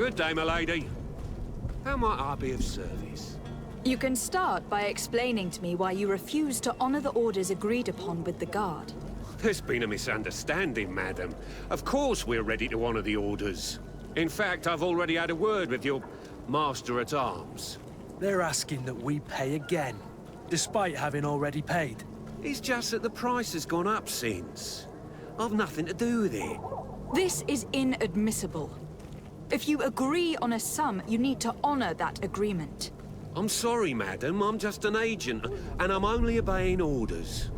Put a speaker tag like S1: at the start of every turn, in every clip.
S1: Good day, my lady. How might I be of service?
S2: You can start by explaining to me why you refuse to honor the orders agreed upon with the Guard.
S1: There's been a misunderstanding, madam. Of course we're ready to honor the orders. In fact, I've already had a word with your Master-at-Arms.
S3: They're asking that we pay again, despite having already paid.
S1: It's just that the price has gone up since. I've nothing to do with it.
S2: This is inadmissible. If you agree on a sum, you need to honor that agreement.
S1: I'm sorry, madam. I'm just an agent, and I'm only obeying orders.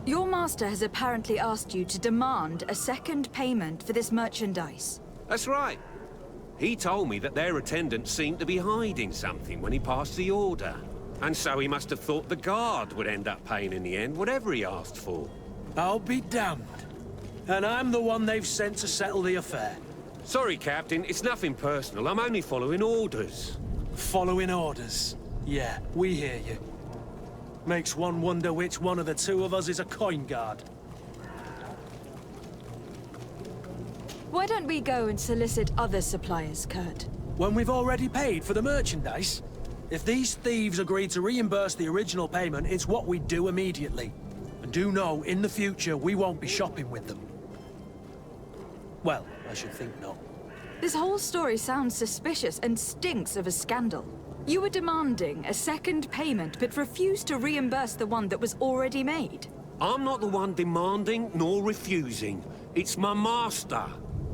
S2: Your master has apparently asked you to demand a second payment for this merchandise.
S1: That's right. He told me that their attendant seemed to be hiding something when he passed the order. And so he must have thought the Guard would end up paying in the end, whatever he asked for.
S3: I'll be damned. And I'm the one they've sent to settle the affair.
S1: Sorry, Captain. It's nothing personal. I'm only following orders.
S3: Following orders. Yeah, we hear you. Makes one wonder which one of the two of us is a coin guard.
S2: Why don't we go and solicit other suppliers, Kurt?
S3: When we've already paid for the merchandise? If these thieves agree to reimburse the original payment, it's what we do immediately. And do know, in the future, we won't be shopping with them. Well, I should think not.
S2: This whole story sounds suspicious and stinks of a scandal. You were demanding a second payment, but refused to reimburse the one that was already made.
S1: I'm not the one demanding nor refusing. It's my master.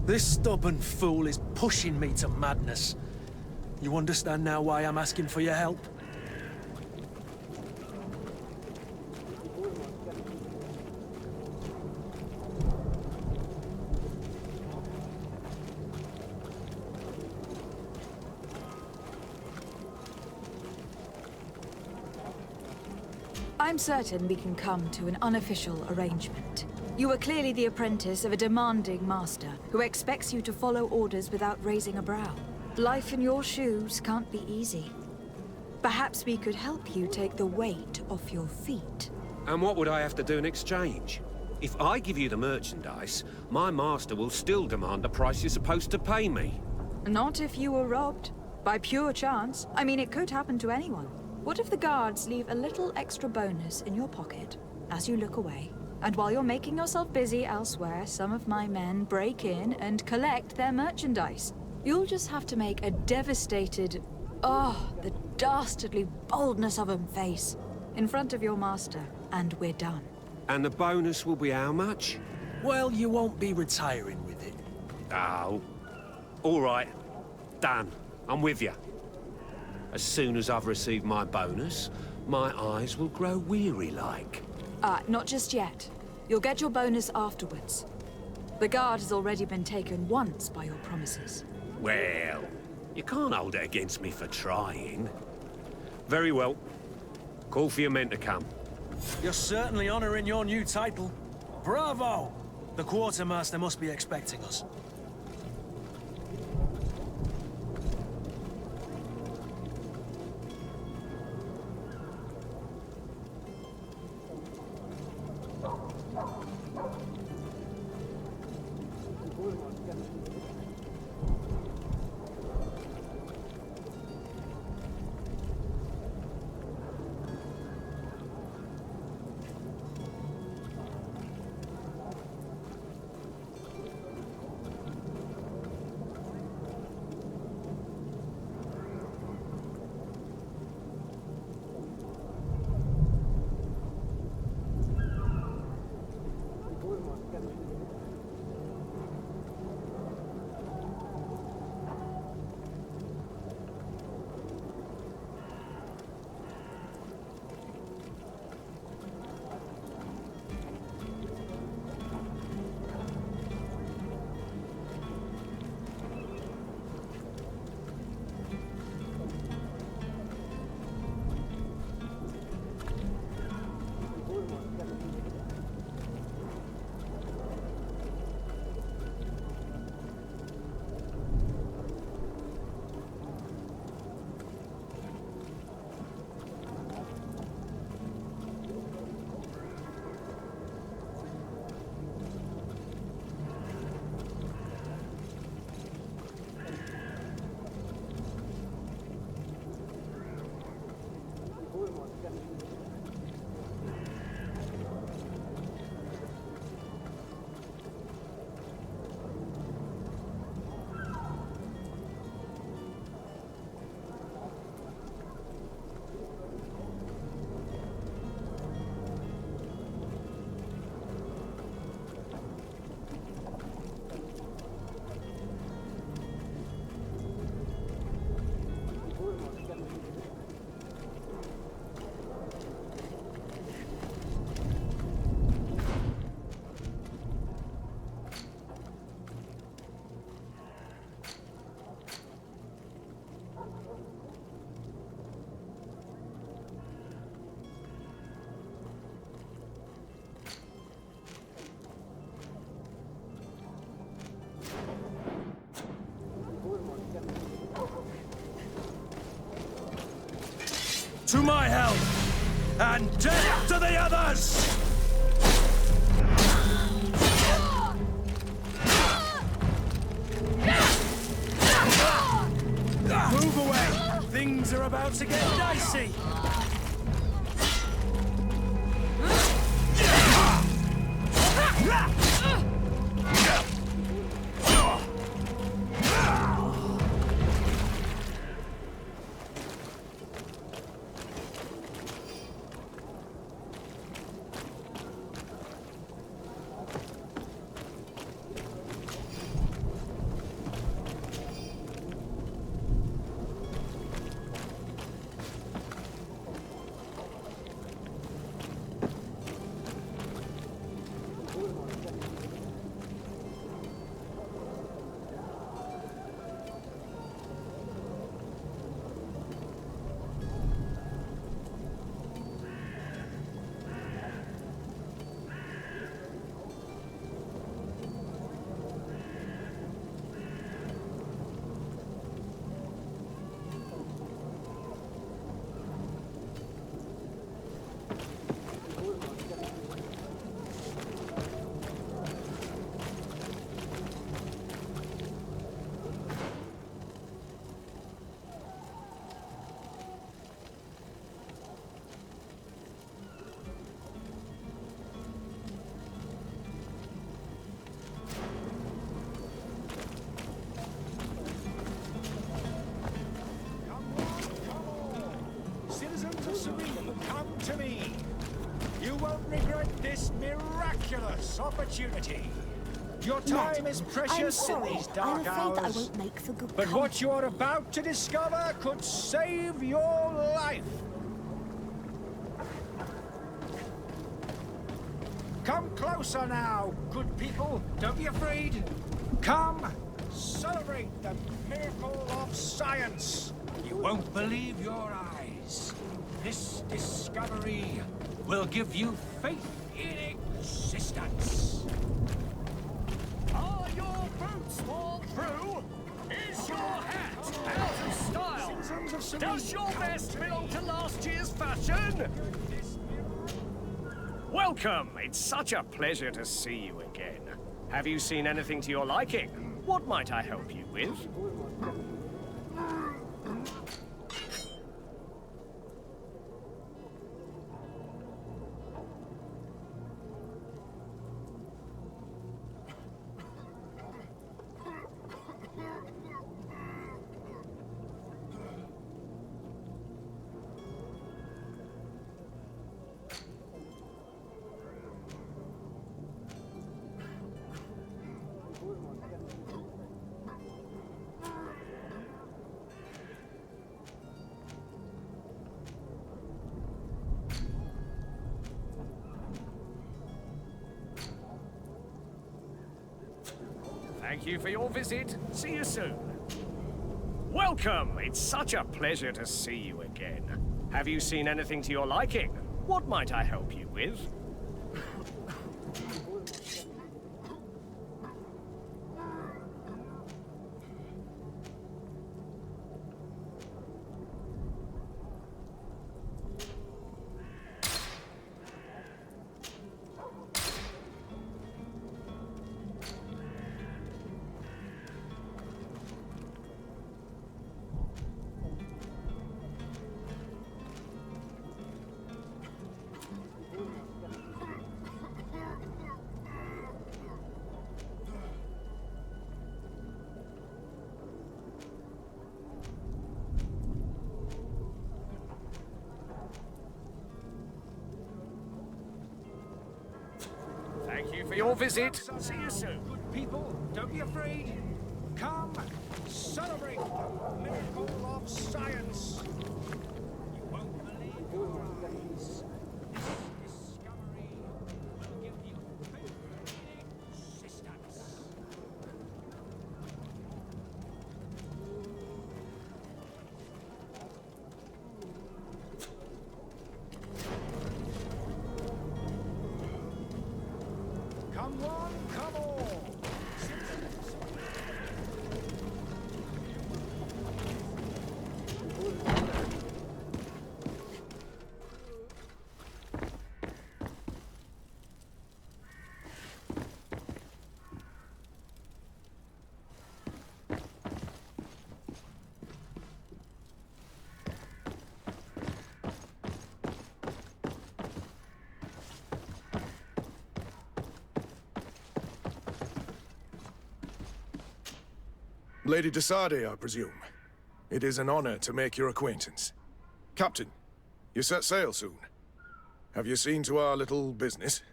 S3: This stubborn fool is pushing me to madness. You understand now why I'm asking for your help?
S2: I'm certain we can come to an unofficial arrangement. You are clearly the apprentice of a demanding master who expects you to follow orders without raising a brow. Life in your shoes can't be easy. Perhaps we could help you take the weight off your feet.
S1: And what would I have to do in exchange? If I give you the merchandise, my master will still demand the price you're supposed to pay me.
S2: Not if you were robbed. By pure chance. I mean, it could happen to anyone. What if the guards leave a little extra bonus in your pocket as you look away? And while you're making yourself busy elsewhere, some of my men break in and collect their merchandise. You'll just have to make a devastated, the dastardly boldness of 'em face in front of your master, and we're done.
S1: And the bonus will be how much?
S3: Well, you won't be retiring with it.
S1: Oh. All right. Done. I'm with you. As soon as I've received my bonus, my eyes will grow weary-like.
S2: Not just yet. You'll get your bonus afterwards. The guard has already been taken once by your promises.
S1: Well, you can't hold it against me for trying. Very well. Call for your men to come.
S3: You're certainly honoring your new title. Bravo! The quartermaster must be expecting us. To my help! And death to the others! Move away! Things are about to get dicey!
S4: To me. You won't regret this miraculous opportunity. Your time is precious in these dark hours.
S5: I won't make for good
S4: but
S5: company.
S4: what you're about to discover could save your life. Come closer now, good people. Don't be afraid. Come, celebrate the miracle of science. You won't believe your eyes. This discovery will give you faith in existence.
S6: Are your boots worn through? Is your hat out of style? Does your vest belong to last year's fashion? Welcome! It's such a pleasure to see you again. Have you seen anything to your liking? What might I help you with? Thank you for your visit. See you soon. Welcome! It's such a pleasure to see you again. Have you seen anything to your liking? What might I help you with? Thank you for your visit. See you soon.
S4: Good people, don't be afraid. Come, celebrate the miracle of science. You won't believe your eyes. This discovery will give you faith in existence. Come one, come all.
S5: Lady de Sardet, I presume. It is an honor to make your acquaintance. Captain, you set sail soon. Have you seen to our little business?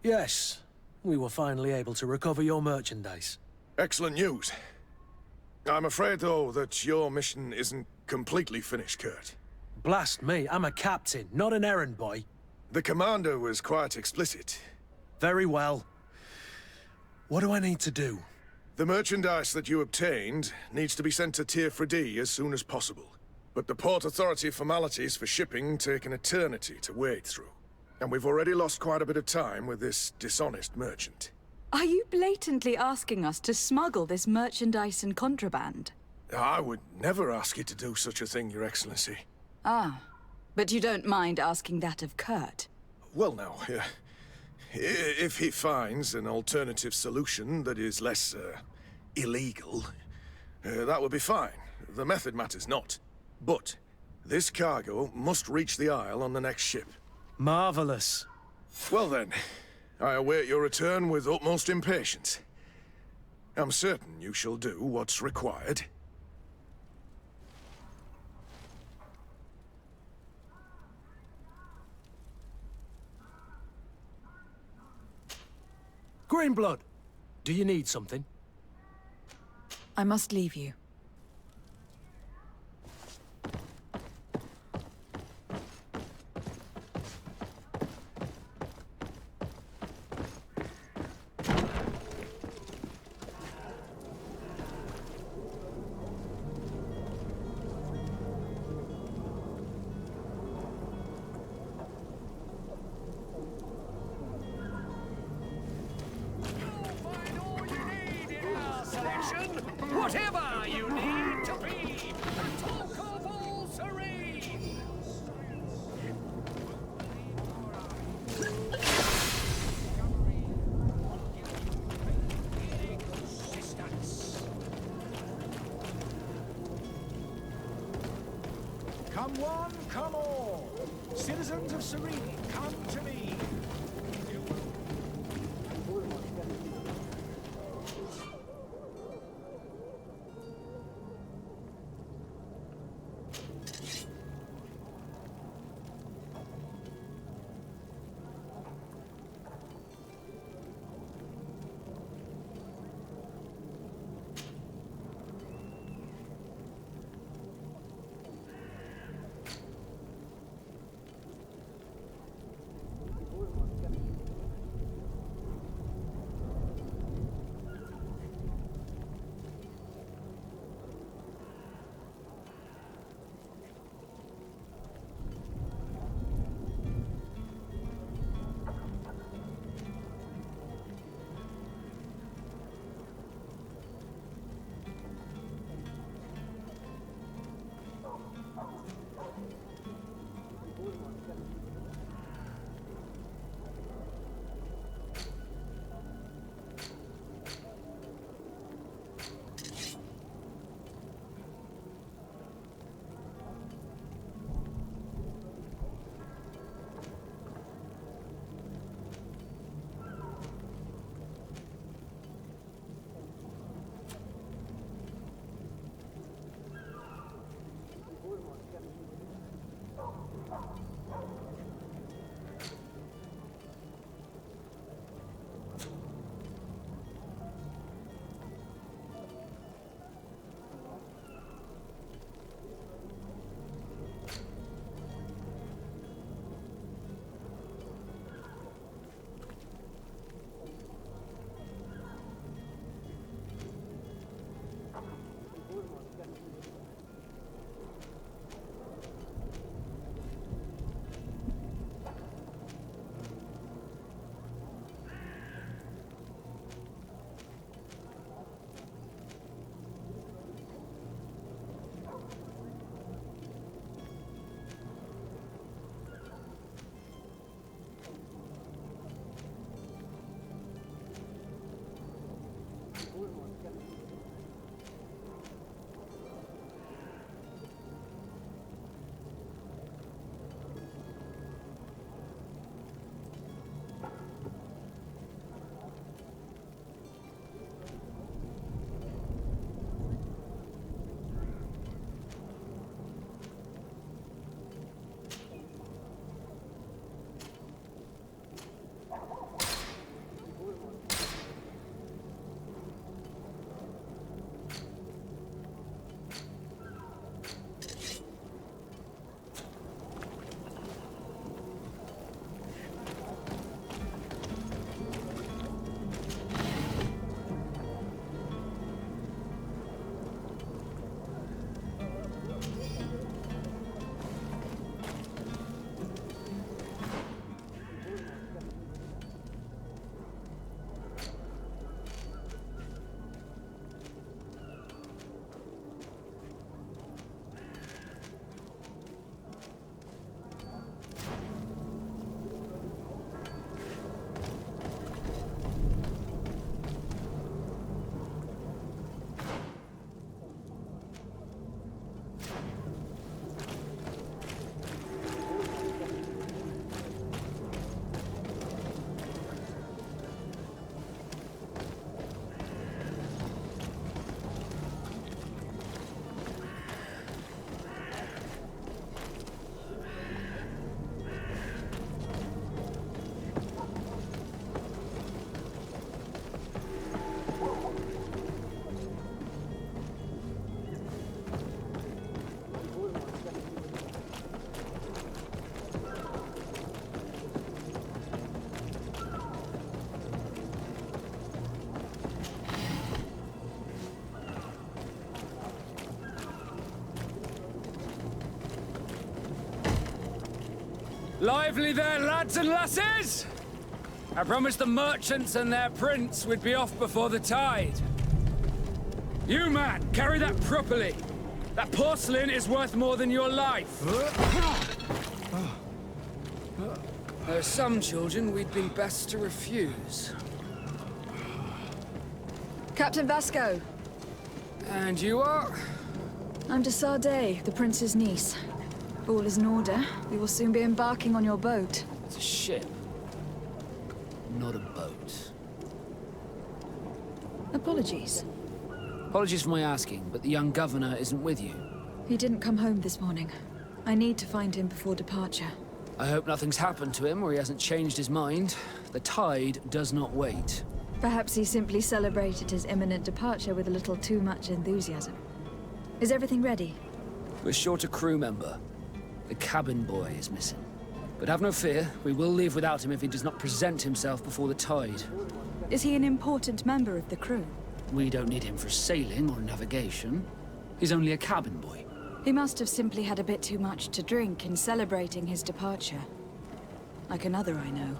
S3: Yes. We were finally able to recover your merchandise.
S5: Excellent news. I'm afraid, though, that your mission isn't completely finished, Kurt.
S3: Blast me, I'm a captain, not an errand boy.
S5: The commander was quite explicit.
S3: Very well. What do I need to do?
S5: The merchandise that you obtained needs to be sent to Tier Fredi as soon as possible. But the Port Authority formalities for shipping take an eternity to wade through. And we've already lost quite a bit of time with this dishonest merchant.
S2: Are you blatantly asking us to smuggle this merchandise and contraband?
S5: I would never ask you to do such a thing, Your Excellency.
S2: Ah, but you don't mind asking that of Kurt?
S5: Well, now, if he finds an alternative solution that is less, illegal, that would be fine. The method matters not. But this cargo must reach the Isle on the next ship.
S3: Marvelous.
S5: Well then, I await your return with utmost impatience. I'm certain you shall do what's required.
S3: Greenblood, do you need something?
S2: I must leave you.
S6: Whatever you need to be, the talk of all serene.
S4: Come one, come all. Citizens of Serene, come to me.
S7: Lively there, lads and lasses! I promised the merchants and their prince we'd be off before the tide. You, man, carry that properly. That porcelain is worth more than your life. There are some children we'd be best to refuse.
S2: Captain Vasco.
S7: And you are?
S2: I'm de Sardet, the prince's niece. If all is in order, we will soon be embarking on your boat.
S7: It's a ship. Not a boat.
S2: Apologies.
S7: Apologies for my asking, but the young governor isn't with you.
S2: He didn't come home this morning. I need to find him before departure.
S7: I hope nothing's happened to him or he hasn't changed his mind. The tide does not wait.
S2: Perhaps he simply celebrated his imminent departure with a little too much enthusiasm. Is everything ready?
S7: We're short a crew member. The cabin boy is missing. But have no fear, we will leave without him if he does not present himself before the tide.
S2: Is he an important member of the crew?
S7: We don't need him for sailing or navigation. He's only a cabin boy.
S2: He must have simply had a bit too much to drink in celebrating his departure. Like another I know.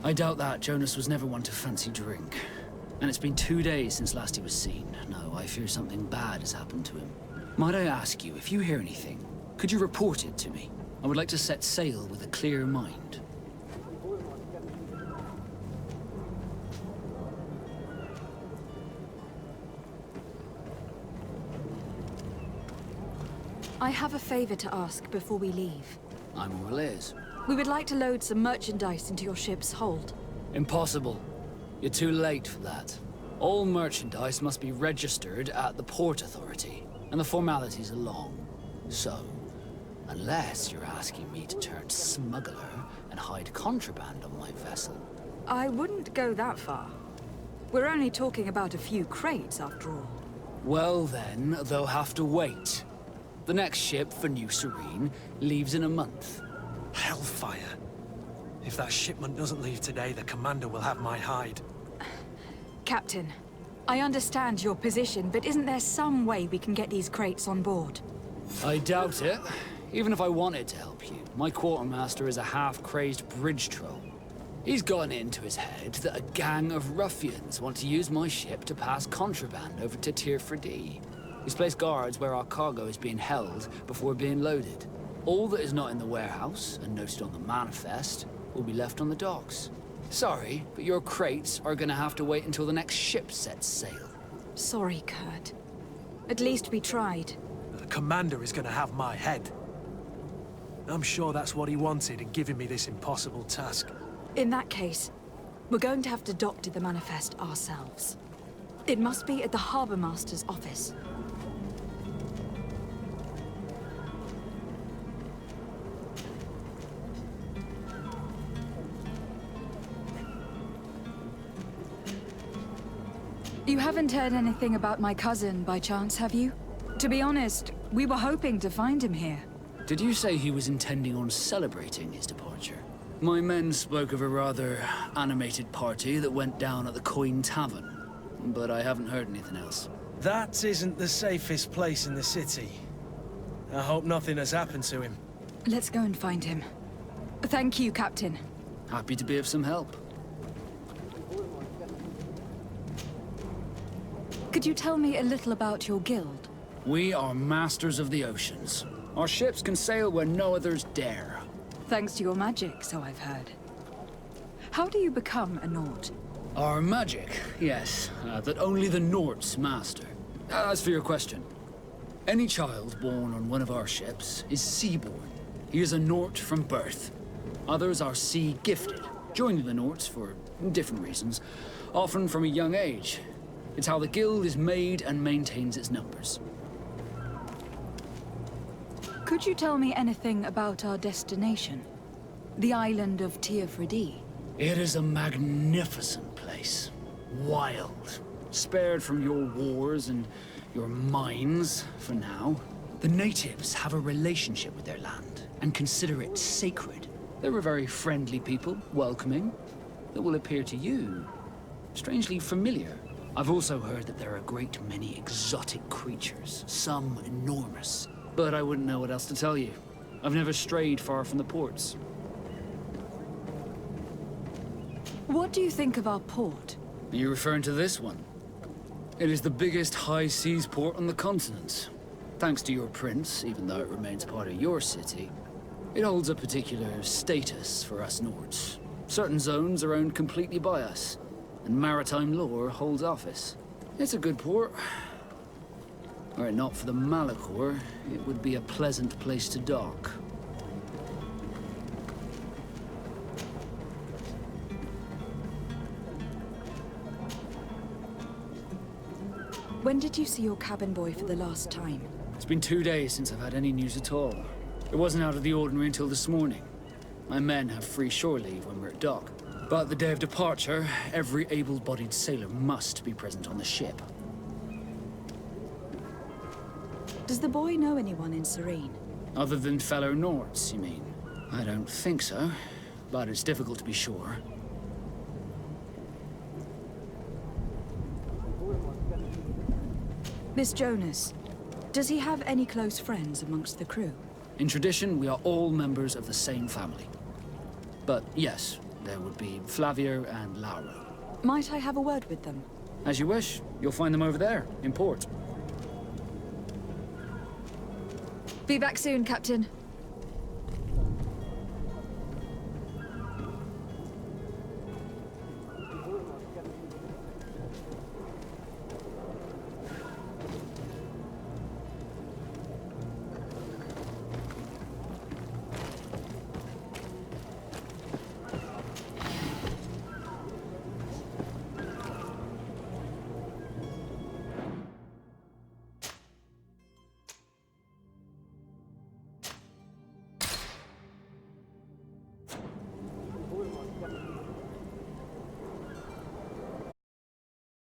S7: I doubt that. Jonas was never one to fancy drink. And it's been 2 days since last he was seen. No, I fear something bad has happened to him. Might I ask you, if you hear anything, could you report it to me? I would like to set sail with a clear mind.
S2: I have a favor to ask before we leave.
S7: I'm all ears.
S2: We would like to load some merchandise into your ship's hold.
S7: Impossible. You're too late for that. All merchandise must be registered at the Port Authority, and the formalities are long. So, unless you're asking me to turn smuggler and hide contraband on my vessel.
S2: I wouldn't go that far. We're only talking about a few crates, after all.
S7: Well then, they'll have to wait. The next ship for New Serene leaves in a month.
S3: Hellfire. If that shipment doesn't leave today, the commander will have my hide.
S2: Captain, I understand your position, but isn't there some way we can get these crates on board?
S7: I doubt it. Even if I wanted to help you, my quartermaster is a half-crazed bridge troll. He's gotten into his head that a gang of ruffians want to use my ship to pass contraband over to Tirfredi. He's placed guards where our cargo is being held before being loaded. All that is not in the warehouse, and noted on the manifest, will be left on the docks. Sorry, but your crates are gonna have to wait until the next ship sets sail.
S2: Sorry, Kurt. At least we tried.
S3: The commander is gonna have my head. I'm sure that's what he wanted in giving me this impossible task.
S2: In that case, we're going to have to doctor the manifest ourselves. It must be at the Harbor Master's office. You haven't heard anything about my cousin, by chance, have you? To be honest, we were hoping to find him here.
S7: Did you say he was intending on celebrating his departure? My men spoke of a rather animated party that went down at the Coin Tavern, but I haven't heard anything else.
S3: That isn't the safest place in the city. I hope nothing has happened to him.
S2: Let's go and find him. Thank you, Captain.
S7: Happy to be of some help.
S2: Could you tell me a little about your guild?
S7: We are masters of the oceans. Our ships can sail where no others dare.
S2: Thanks to your magic, so I've heard. How do you become a Nort?
S7: Our magic, yes, that only the Norts master. As for your question, any child born on one of our ships is seaborn. He is a Nort from birth. Others are sea-gifted, joining the Norts for different reasons, often from a young age. It's how the guild is made and maintains its numbers.
S2: Could you tell me anything about our destination? The island of Tirfredi?
S7: It is a magnificent place. Wild. Spared from your wars and your mines, for now. The natives have a relationship with their land, and consider it sacred. They're a very friendly people, welcoming, that will appear to you strangely familiar. I've also heard that there are a great many exotic creatures, some enormous. But I wouldn't know what else to tell you. I've never strayed far from the ports.
S2: What do you think of our port?
S7: Are you referring to this one? It is the biggest high seas port on the continent. Thanks to your prince, even though it remains part of your city, it holds a particular status for us Nords. Certain zones are owned completely by us, and maritime law holds office. It's a good port. Were it not for the Malachor, it would be a pleasant place to dock.
S2: When did you see your cabin boy for the last time?
S7: It's been 2 days since I've had any news at all. It wasn't out of the ordinary until this morning. My men have free shore leave when we're at dock. But the day of departure, every able-bodied sailor must be present on the ship.
S2: Does the boy know anyone in Serene?
S7: Other than fellow Nords, you mean? I don't think so, but it's difficult to be sure.
S2: Miss Jonas, does he have any close friends amongst the crew?
S7: In tradition, we are all members of the same family. But yes, there would be Flavio and Laura.
S2: Might I have a word with them?
S7: As you wish. You'll find them over there, in port.
S2: Be back soon, Captain.